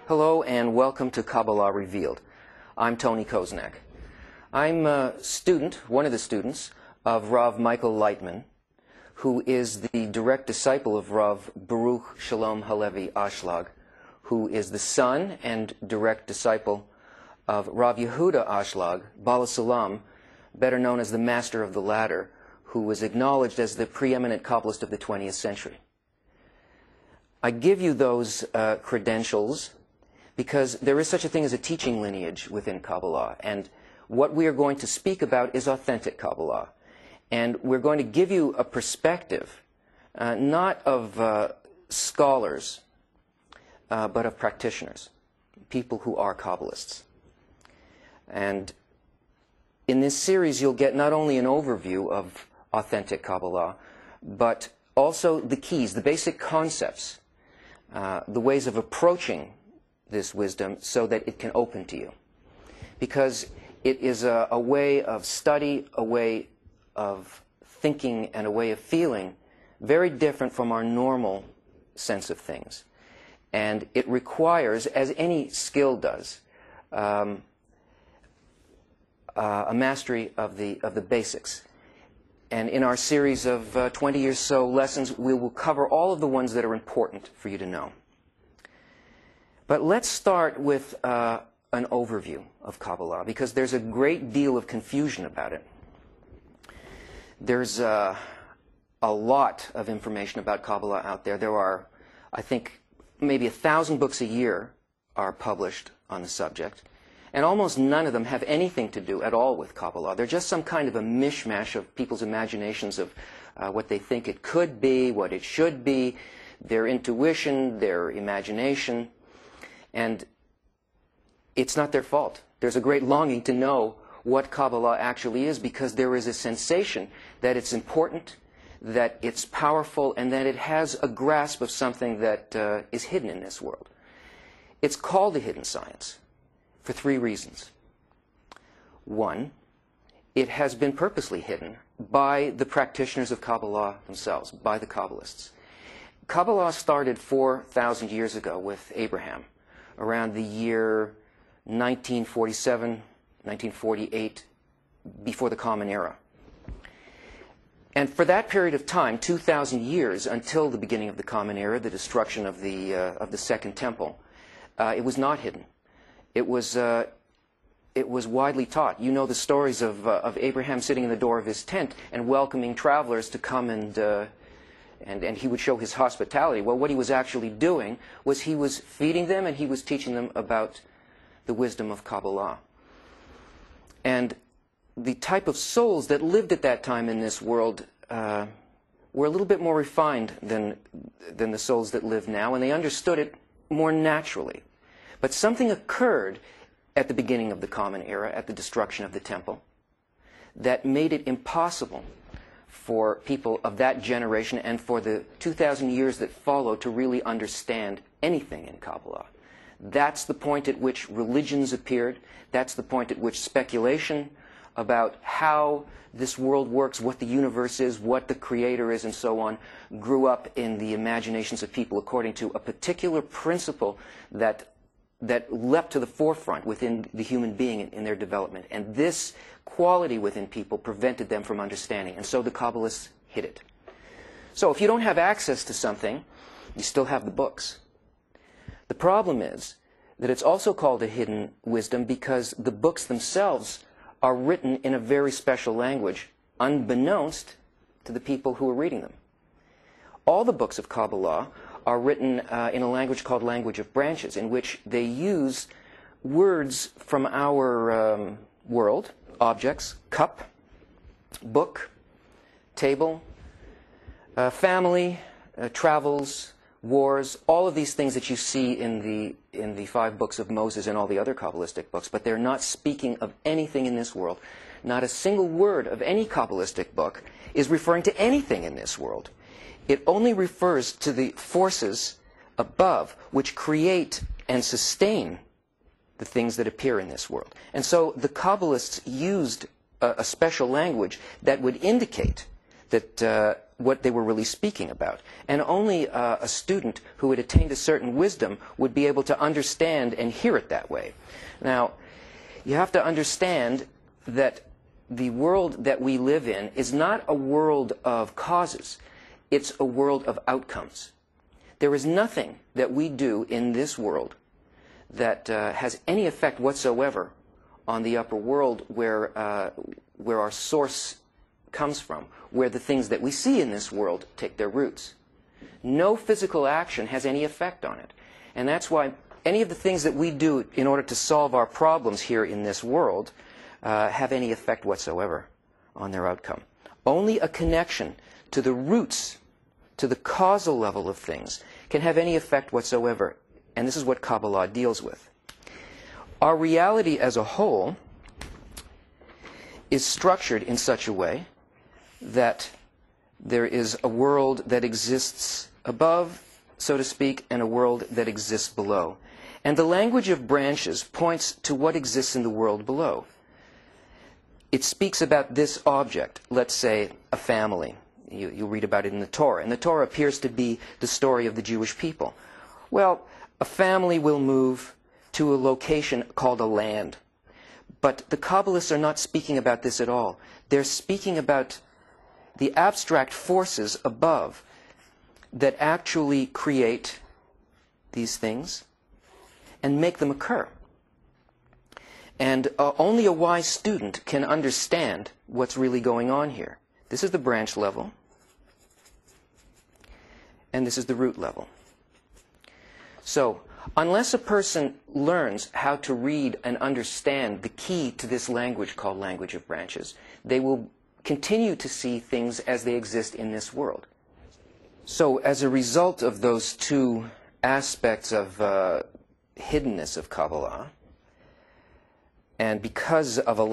Hello and welcome to Kabbalah Revealed. I'm Tony Koznak. I'm a student, one of the students, of Rav Michael Lightman, who is the direct disciple of Rav Baruch Shalom Halevi Ashlag, who is the son and direct disciple of Rav Yehuda Ashlag, Bala Salam, better known as the Master of the Ladder, who was acknowledged as the preeminent Kabbalist of the 20th century. I give you those credentials because there is such a thing as a teaching lineage within Kabbalah, and what we are going to speak about is authentic Kabbalah. And we're going to give you a perspective, not of scholars, but of practitioners, people who are Kabbalists. And in this series, you'll get not only an overview of authentic Kabbalah, but also the keys, the basic concepts, the ways of approaching this wisdom so that it can open to you. Because it is a way of study, a way of thinking, and a way of feeling very different from our normal sense of things. And it requires, as any skill does, a mastery of the basics. And in our series of 20 or so lessons, we will cover all of the ones that are important for you to know. But let's start with an overview of Kabbalah, because there's a great deal of confusion about it. There's a lot of information about Kabbalah out there. There are, I think, maybe 1,000 books a year are published on the subject, and almost none of them have anything to do at all with Kabbalah. They're just some kind of a mishmash of people's imaginations of what they think it could be, what it should be, their intuition, their imagination. And it's not their fault. There's a great longing to know what Kabbalah actually is, because there is a sensation that it's important, that it's powerful, and that it has a grasp of something that is hidden in this world. It's called a hidden science for 3 reasons. 1, it has been purposely hidden by the practitioners of Kabbalah themselves, by the Kabbalists. Kabbalah started 4,000 years ago with Abraham, around the year 1947, 1948, before the Common Era. And for that period of time, 2,000 years until the beginning of the Common Era, the destruction of the Second Temple, it was not hidden. It was widely taught. You know the stories of Abraham sitting in the door of his tent and welcoming travelers to come and he would show his hospitality. Well, what he was actually doing was he was feeding them and he was teaching them about the wisdom of Kabbalah. And the type of souls that lived at that time in this world were a little bit more refined than the souls that live now, and they understood it more naturally. But something occurred at the beginning of the Common Era, at the destruction of the temple, that made it impossible for people of that generation and for the 2,000 years that followed to really understand anything in Kabbalah. That's the point at which religions appeared. That's the point at which speculation about how this world works, what the universe is, what the creator is, and so on, grew up in the imaginations of people according to a particular principle that leapt to the forefront within the human being in their development. And this quality within people prevented them from understanding. And so the Kabbalists hid it. So if you don't have access to something, you still have the books. The problem is that it's also called a hidden wisdom because the books themselves are written in a very special language, unbeknownst to the people who are reading them. All the books of Kabbalah are written in a language called language of branches, in which they use words from our world, objects, cup, book, table, family, travels, wars, all of these things that you see in the 5 books of Moses and all the other Kabbalistic books, but they're not speaking of anything in this world. Not a single word of any Kabbalistic book is referring to anything in this world. It only refers to the forces above which create and sustain the things that appear in this world. And so the Kabbalists used a special language that would indicate that what they were really speaking about. And only a student who had attained a certain wisdom would be able to understand and hear it that way. Now, you have to understand that the world that we live in is not a world of causes. It's a world of outcomes. There is nothing that we do in this world that has any effect whatsoever on the upper world where our source comes from, where the things that we see in this world take their roots. No physical action has any effect on it. And that's why any of the things that we do in order to solve our problems here in this world have any effect whatsoever on their outcome. Only a connection to the roots, to the causal level of things, can have any effect whatsoever. And this is what Kabbalah deals with. Our reality as a whole is structured in such a way that there is a world that exists above, so to speak, and a world that exists below. And the language of branches points to what exists in the world below. It speaks about this object, let's say a family. You'll read about it in the Torah. And the Torah appears to be the story of the Jewish people. Well, a family will move to a location called a land. But the Kabbalists are not speaking about this at all. They're speaking about the abstract forces above that actually create these things and make them occur. And only a wise student can understand what's really going on here. This is the branch level, and this is the root level. So, unless a person learns how to read and understand the key to this language called language of branches, they will continue to see things as they exist in this world. So, as a result of those two aspects of hiddenness of Kabbalah, and because of a